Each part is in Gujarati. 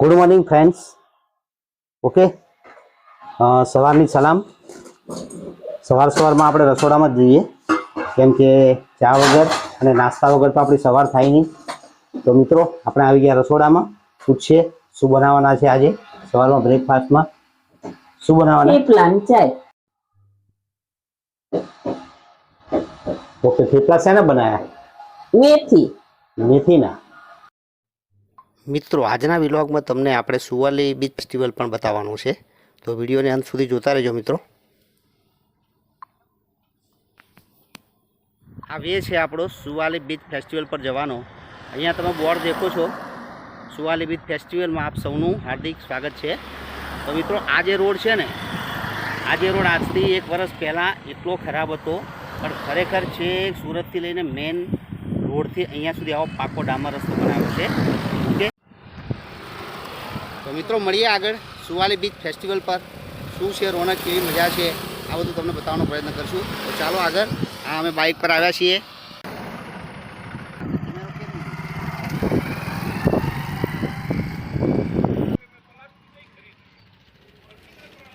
Good morning friends. ઓકે, સવારની સલામ. સવારમાં આપણે રસોડામાં જ જઈએ, કેમ કે ચા વગર અને નાસ્તા વગર તો આપણી સવાર થાય નહીં. તો મિત્રો, આપણે આવી ગયા રસોડામાં. પૂછીએ શું બનાવવાના છે આજે સવારમાં બ્રેકફાસ્ટમાં. શું બનાવવાના? થેપલા અને ચાય. ઓકે, થેપલા શેના બનાવ્યા? મેથીના. મિત્રો, આજના વિલોગમાં તમને આપણે સુવાલી બીચ ફેસ્ટિવલ પણ બતાવવાનું છે, તો વિડીયોને અંત સુધી જોતા રહેજો મિત્રો. આ વે છે આપણો સુવાલી બીચ ફેસ્ટિવલ પર જવાનો. અહીંયા તમે બોર્ડ દેખો છો, સુવાલી બીચ ફેસ્ટિવલમાં આપ સૌનું હાર્દિક સ્વાગત છે. તો મિત્રો, આ જે રોડ છે ને, આ જે રોડ આજથી 1 વર્ષ પહેલાં એટલો ખરાબ હતો, પણ ખરેખર છે સુરતથી લઈને મેન રોડથી અહીંયા સુધી આવો પાકો ડામર રસ્તો બનાવ્યો છે. ઓકે, તો મિત્રો મળીએ આગળ સુવાલી બીચ ફેસ્ટિવલ પર. શું છે રોનક, કેવી મજા છે, આ બધું તમને બતાવવાનો પ્રયત્ન કરશું. તો ચાલો આગળ. આ અમે બાઇક પર આવ્યા છીએ.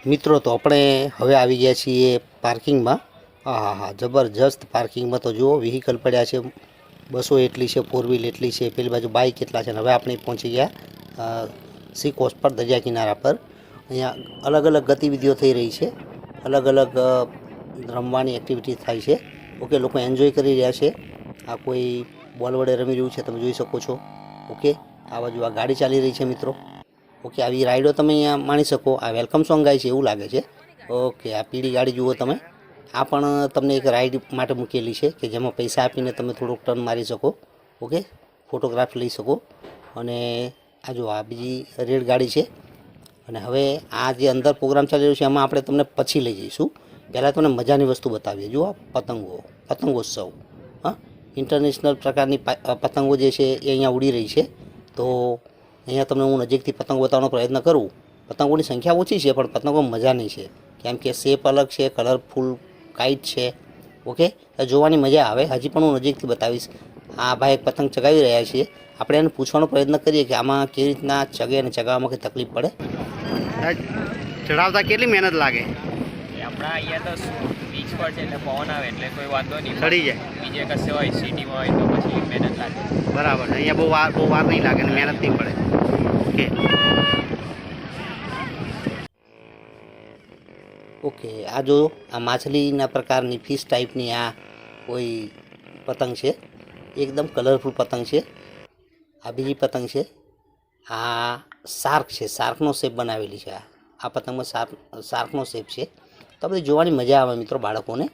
મિત્રો, તો આપણે હવે આવી ગયા છીએ પાર્કિંગમાં. હા, જબરજસ્ત પાર્કિંગમાં. તો જુઓ, વ્હીકલ પડ્યા છે, બસો એટલી છે, 4 વ્હીલ એટલી છે, પેલી બાજુ બાઇક એટલા છે. હવે આપણે પહોંચી ગયા સી કોસ્ટ પર, દરિયા કિનારા પર. અહીંયા અલગ અલગ ગતિવિધિઓ થઈ રહી છે, અલગ અલગ રમવાની એક્ટિવિટી થાય છે. ઓકે, લોકો એન્જોય કરી રહ્યા છે. આ કોઈ બોલ વડે રમી રહ્યું છે, તમે જોઈ શકો છો. ઓકે, આ બાજુ આ ગાડી ચાલી રહી છે મિત્રો. ઓકે, આવી રાઈડો તમે અહીંયા માણી શકો. આ વેલકમ સોંગ ગાય છે એવું લાગે છે. ઓકે, આ પીળી ગાડી જુઓ તમે. આ પણ તમને એક રાઈડ માટે મૂકેલી છે, કે જેમાં પૈસા આપીને તમે થોડુંક ટર્ન મારી શકો. ઓકે, ફોટોગ્રાફ લઈ શકો. અને આ જો આ બીજી રેડ ગાડી છે. અને હવે આ જે અંદર પ્રોગ્રામ ચાલી રહ્યો છે એમાં આપણે તમને પછી લઈ જઈશું. પહેલાં તમને મજાની વસ્તુ બતાવીએ. જુઓ, પતંગોત્સવ. હા, ઇન્ટરનેશનલ પ્રકારની પતંગો જે છે એ અહીંયા ઉડી રહી છે. તો અહીંયા તમને હું નજીકથી પતંગ બતાવવાનો પ્રયત્ન કરું. પતંગોની સંખ્યા ઓછી છે, પણ પતંગો મજાની છે, કેમ કે શેપ અલગ છે, કલરફુલ કાઇટ છે. ઓકે, જોવાની મજા આવે. હજી પણ હું નજીકથી બતાવીશ. આ ભાઈ એક પતંગ ચગાવી રહ્યા છીએ. આપણે એને પૂછવાનો પ્રયત્ન કરીએ કે આમાં કેવી રીતના ચગે અને ચગાવવામાં કંઈ તકલીફ પડે. ચડાવતા કેટલી મહેનત લાગે? આપણા અહીંયા તો બીચ પર છે એટલે પવન આવે એટલે કોઈ વાંધો નહીં, ચડી જાય. બીજે કશે હોય સિટીમાં હોય તો પછી મહેનત લાગે. બરાબર, અહીંયા બહુ વાર નહીં લાગે અને મહેનત નહીં પડે. ઓકે, આ જો આ માછલીના પ્રકારની ફિશ ટાઈપની આ કોઈ પતંગ છે, એકદમ કલરફુલ પતંગ છે. આ બીજી પતંગ છે, આ શાર્ક છે, શાર્કનો શેપ બનાવેલી છે. આ પતંગમાં શાર્કનો શેપ છે. તો બધી જોવાની મજા આવે મિત્રો બાળકોને.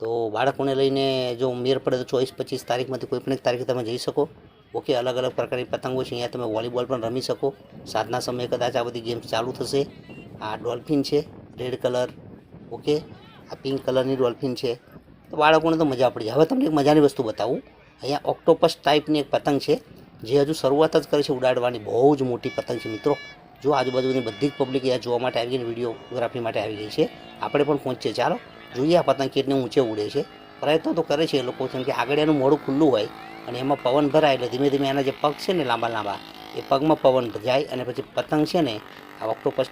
તો બાળકોને લઈને જો મેર પડે તો 24-25 તારીખમાંથી કોઈ પણ એક તારીખે તમે જઈ શકો. ઓકે, અલગ અલગ પ્રકારની પતંગો છે. અહીંયા તમે વોલીબોલ પણ રમી શકો. સાંજના સમયે કદાચ આ બધી ગેમ્સ ચાલુ થશે. આ ડોલ્ફિન છે, રેડ કલર. ઓકે, આ પિંક કલરની ડોલ્ફિન છે. તો બાળકોને તો મજા પડી જાય. હવે તમને એક મજાની વસ્તુ બતાવું. અહીંયા ઓક્ટોપસ ટાઈપની એક પતંગ છે, જે હજુ શરૂઆત જ કરે છે ઉડાડવાની. બહુ જ મોટી પતંગ છે મિત્રો. જો આજુબાજુની બધી જ પબ્લિક અહીંયા જોવા માટે આવી ગઈ, વિડીયોગ્રાફી માટે આવી ગઈ છે. આપણે પણ પહોંચીએ. ચાલો જોઈએ આ પતંગ કેટલી ઊંચે ઉડે છે. પ્રયત્ન તો કરે છે એ લોકો, કેમ કે આગળ એનું મોઢું ખુલ્લું હોય અને એમાં પવન ભરાય એટલે ધીમે ધીમે એના જે પગ છે ને લાંબા એ પગમાં પવન જાય અને પછી પતંગ છે ને, આ ઓક્ટોપસ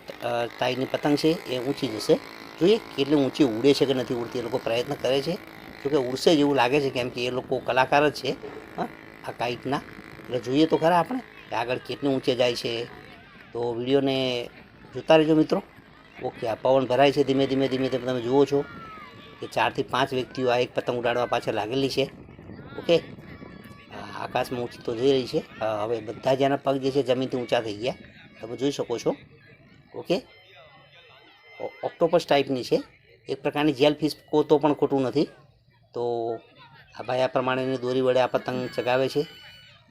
ટાઈપની પતંગ છે એ ઊંચી જશે. જોઈએ કેટલી ઊંચી ઉડે છે કે નથી ઉડતી. એ લોકો પ્રયત્ન કરે છે, જોકે ઉડશે જેવું લાગે છે, કેમ કે એ લોકો કલાકાર જ છે આ કાઇટના. એટલે જોઈએ તો ખરા આપણે કે આગળ કેટલી ઊંચે જાય છે. તો વિડીયોને જોતા રહેજો મિત્રો. ઓકે, આ પવન ભરાય છે ધીમે ધીમે તમે જુઓ છો કે 4 થી 5 વ્યક્તિઓ આ એક પતંગ ઉડાડવા પાછળ લાગેલી છે. ઓકે, આકાશમાં ઊંચી તો જઈ રહી છે. હવે બધા જ એના પગ જે છે જમીનથી ઊંચા થઈ ગયા, તમે જોઈ શકો છો. ઓકે, ઓક્ટોપસ ટાઈપની છે, એક પ્રકારની જેલ ફિશ કહો તો પણ ખોટું નથી. તો આ ભાઈ આ પ્રમાણેની દોરી વડે આ પતંગ ચગાવે છે.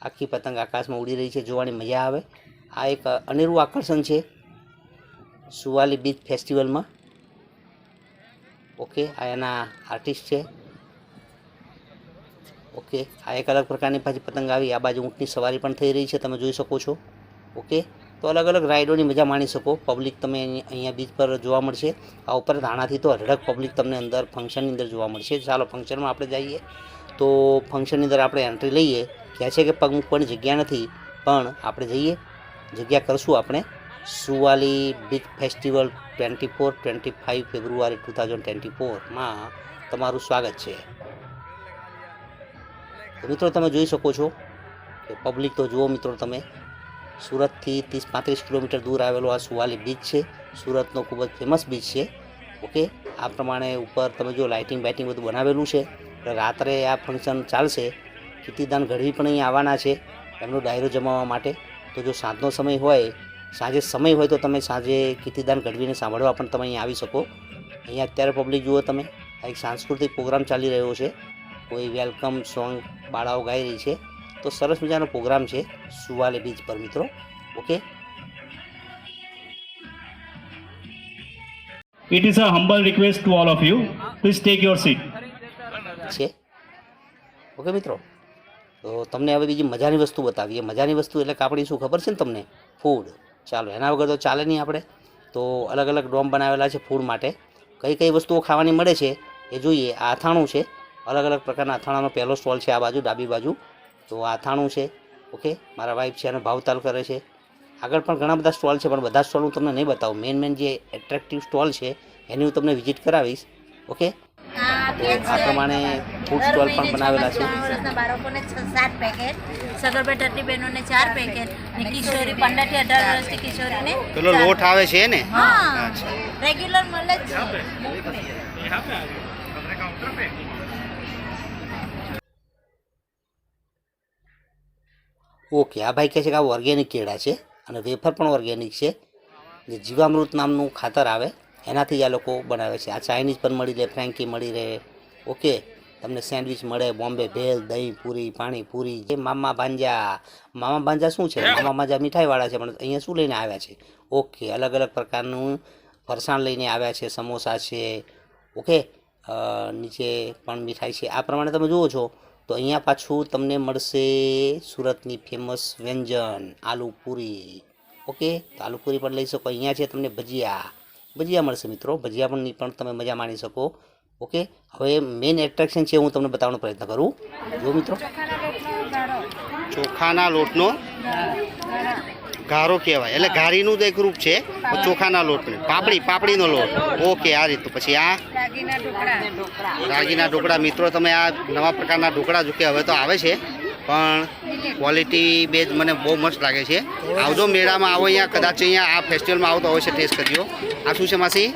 આખી પતંગ આકાશમાં ઉડી રહી છે, જોવાની મજા આવે. આ એક અનેરું આકર્ષણ છે સુવાલી બીચ ફેસ્ટિવલમાં. ઓકે, આ એના આર્ટિસ્ટ છે. ઓકે, આ એક અલગ પ્રકારની પાછી પતંગ આવી. આ બાજુ ઊંટની સવારી પણ થઈ રહી છે, તમે જોઈ શકો છો. ઓકે, તો અલગ અલગ રાઇડોની મજા માણી શકો. પબ્લિક તમે અહીંયા બીચ પર જોવા મળશે. આ ઉપર ધાણાથી તો અઢળક પબ્લિક તમને અંદર ફંક્શનની અંદર જોવા મળશે. ચાલો ફંક્શનમાં આપણે જઈએ. તો ફંક્શનની અંદર આપણે એન્ટ્રી લઈએ. કહે છે કે પગ મૂકવાની જગ્યા નથી, પણ આપણે જઈએ જગ્યા કરશું આપણે સુવાલી બીચ ફેસ્ટિવલ 24-25 ફેબ્રુઆરી 2024માં તમારું સ્વાગત છે. તો મિત્રો તમે જોઈ શકો છો કે પબ્લિક તો જુઓ મિત્રો, તમે સુરતથી 30-35 કિલોમીટર દૂર આવેલો આ સુવાલી બીચ છે. સુરતનો ખૂબ જ ફેમસ બીચ છે. ઓકે, આ પ્રમાણે ઉપર તમે જો લાઇટિંગ બાઇટિંગ બધું બનાવેલું છે. એટલે રાત્રે આ ફંક્શન ચાલશે. કીર્તિદાન ગઢવી પણ અહીં આવવાના છે એમનો ડાયરો જમાવવા માટે. તો જો સાંજનો સમય હોય, સાંજે સમય હોય તો તમે સાંજે કીર્તિદાન ગઢવીને સાંભળવા પણ તમે અહીં આવી શકો. અહીંયા અત્યારે પબ્લિક જુઓ તમે, આ એક સાંસ્કૃતિક પ્રોગ્રામ ચાલી રહ્યો છે. કોઈ વેલકમ સોંગ બાળાઓ ગાઈ રહી છે. તો સરસ મજાનો પ્રોગ્રામ છે સુવાલી બીચ પર મિત્રો. Okay, It is a humble request to all of you. Please take your seat. છે. ઓકે મિત્રો, તો તમને હવે બીજી મજાની વસ્તુ બતાવીએ. મજાની વસ્તુ એટલે કે આપણી શું ખબર છે ને તમને? ફૂડ. ચાલો, એના વગર તો ચાલે નહીં આપણે. તો અલગ અલગ ડોમ બનાવેલા છે ફૂડ માટે. કઈ કઈ વસ્તુઓ ખાવાની મળે છે એ જોઈએ. આ અથાણું છે, અલગ અલગ પ્રકારના અથાણાનો પહેલો સ્ટોલ છે આ બાજુ, ડાબી બાજુ. તો આ અથાણું છે. ઓકે, મારા વાઈફ છે અને ભાવતાલ કરે છે. આગળ પણ ઘણા બધા સ્ટોલ છે, પણ બધા સ્ટોલ હું તમને નહીં બતાવું. મેન જે એટ્રેક્ટિવ સ્ટોલ છે એની હું તમને વિઝિટ કરાવીશ. ઓકે, તો આ પ્રમાણે ફૂડ સ્ટોલ પણ બનાવેલા છે. બાળકોને 7 પેકેટ, સગર્ભા ટટ્ટી બહેનોને 4 પેકેટ, ને કિશોરી 15 થી 18 વર્ષની કિશોરીને પેલો લોટ આવે છે ને? હા, રેગ્યુલર મળે જ છે. ઓકે, આ ભાઈ કહે છે કે આ ઓર્ગેનિક કેળા છે અને વેફર પણ ઓર્ગેનિક છે. જે જીવામૃત નામનું ખાતર આવે એનાથી આ લોકો બનાવે છે. આ ચાઇનીઝ પણ મળી રહે, ફ્રેન્કી મળી રહે. ઓકે, તમને સેન્ડવિચ મળે, બોમ્બે ભેલ, દહીં પૂરી, પાણી પૂરી. જે મામા ભાંજા શું છે? મામા ભાંજા મીઠાઈવાળા છે, પણ અહીંયા શું લઈને આવ્યા છે? ઓકે, અલગ અલગ પ્રકારનું ફરસાણ લઈને આવ્યા છે. સમોસા છે. ઓકે, નીચે પણ મીઠાઈ છે. આ પ્રમાણે તમે જુઓ છો. તો અહીંયા પાછું તમને મળશે સુરતની ફેમસ વ્યંજન આલુ પૂરી. ઓકે, તો આલુ પૂરી પણ લઈ શકો. અહીંયા છે તમને ભજીયા મળશે મિત્રો. ભજીયા પણ તમે મજા માણી શકો. ઓકે, હવે મેઇન એટ્રેક્શન છે હું તમને બતાવવાનો પ્રયત્ન કરું. જો મિત્રો, ચોખાના લોટનો ગારો કહેવાય, એટલે ઘારીનું જ એક રૂપ છે. ચોખાના લોટને પાપડીનો લોટ. ઓકે, આ રીતનું. પછી આ રાગીના ઢોકળા. મિત્રો તમે આ નવા પ્રકારના ઢોકળા જો કે હવે તો આવે છે, પણ ક્વોલિટી બેઝ મને બહુ મસ્ત લાગે છે. આવજો મેળામાં, આવો અહીંયા, કદાચ અહીંયા આ ફેસ્ટિવલમાં આવો તો અવશ્ય ટેસ્ટ કરજો. આ શું છે માસી?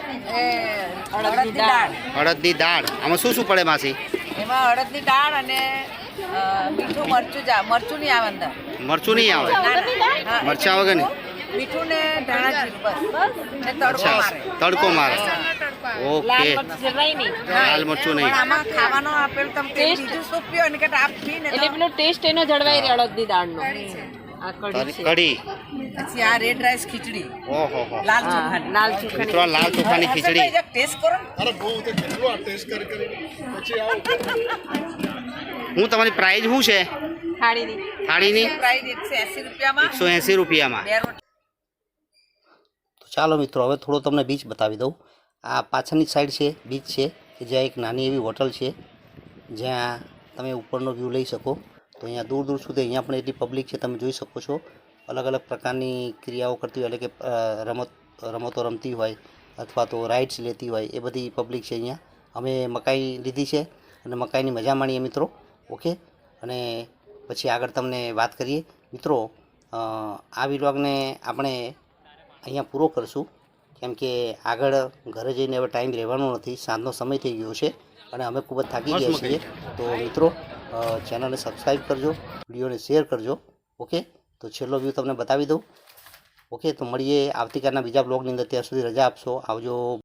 અડદની દાળ. આમાં શું શું પડે માસી? એમાં અડદની દાળ અને મીઠું મરચું નહીં આવે અંદર. મરચું નહીં આવે? મરચા વગર નહીં? મીઠું ને ધાણા જીરું બસ, ને તડકો મારે. તડકો મારે. ઓકે, લાલ મરચું પણ નહીં. આમાં ખાવાનો આપેલું તમે બીજું સૂપ પીઓ ને કે આપ પીને એટલે પેલો ટેસ્ટ એનો જળવાઈ રહે અડદની દાળનો. આ કઢી છે. કઢી. પછી આ રેડ રાઈસ ખીચડી, ઓહો હો. લાલ હા, ચોખાની. લાલ ચોખાની મિત્રો લાલ ચોખાની ખીચડી. ટેસ્ટ કરો ને. હું તમારી પ્રાઇસ શું છે થાળીની. થાળીની? પ્રાઇસ 180 રૂપિયામાં 180 રૂપિયામાં. 2 રોટી. તો ચાલો મિત્રો, હવે થોડો તમને બીચ બતાવી દઉં. આ પાછળની સાઈડ છે બીચ છે, કે જ્યાં એક નાની એવી હોટલ છે જ્યાં તમે ઉપરનો વ્યૂ લઈ શકો. તો અહીંયા દૂર દૂર સુધી અહીંયા પણ એટલી પબ્લિક છે, તમે જોઈ શકો છો. અલગ અલગ પ્રકારની ક્રિયાઓ કરતી હોય, એટલે કે રમતો રમતી હોય અથવા તો રાઇડ્સ લેતી હોય, એ બધી પબ્લિક છે અહીંયા. અમે મકાઈ લીધી છે અને મકાઈની મજા માણીએ મિત્રો. ઓકે, અને પછી આગળ તમને વાત કરીએ મિત્રો. આ વિલોગને આપણે અહીંયા પૂરો કરશું, કેમ કે આગળ ઘરે જઈને હવે ટાઈમ રહેવાનો નથી. સાંજનો સમય થઈ ગયો છે અને અમે ખૂબ જ થાકી ગયા છીએ. તો મિત્રો, ચેનલને સબસ્ક્રાઈબ કરજો, વિડીયોને શેર કરજો. ઓકે, તો છેલ્લો વ્યૂ તમને બતાવી દઉં. ઓકે, તો મળીએ આવતીકાલના બીજા બ્લોગની અંદર. ત્યાં સુધી રજા આપશો. આવજો.